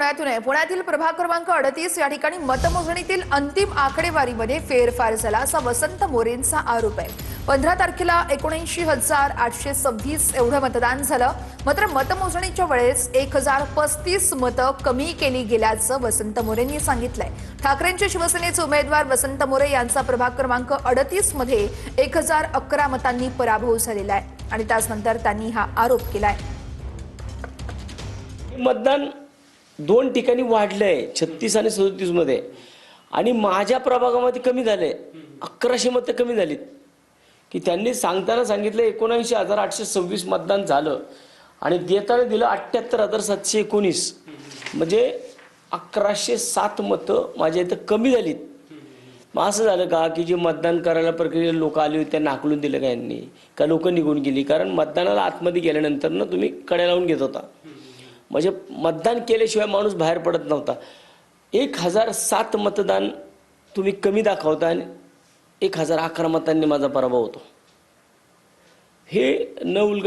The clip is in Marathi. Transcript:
पुण्यातील प्रभाग क्रमांक 38 या ठिकाणी मतमोजणीतील अंतिम आकडेवारीमध्ये फेरफार झाला असा वसंत मोरेंचा आरोप आहे। 15 तारखेला 79,826 एवढं मतदान झालं, मात्र मतमोजणीच्या वेळेस 1035 मतं कमी केली गेल्याचं वसंत मोरेंनी सांगितलंय। ठाकरेंचे शिवसेनेचे उमेदवार वसंत मोरे यांचा प्रभाग क्रमांक 38 मध्ये 1011 मतांनी पराभव झालेला आहे आणि त्यानंतर त्यांनी हा आरोप केलाय। मतदान दोन ठिकाणी वाढलंय 36 आणि 37 मध्ये आणि माझ्या प्रभागामध्ये कमी झाले 1100 मतं कमी झालीत की त्यांनी सांगताना सांगितलं 79,826 मतदान झालं आणि देताना दिलं 78,719 म्हणजे 1107 मतं माझ्या इथं कमी झालीत। मग असं झालं का की जे मतदान करायला प्रक्रियेला लोक आले होते त्यांना हाकलून दिलं का यांनी का लोक निघून गेली? कारण मतदानाला आतमध्ये गेल्यानंतर ना तुम्ही कड्या लावून घेत होता, म्हणजे मतदान केल्याशिवाय माणूस बाहेर पडत नव्हता। 1007 मतदान तुम्ही कमी दाखवता आणि 1011 मतांनी माझा पराभव होतो। हे न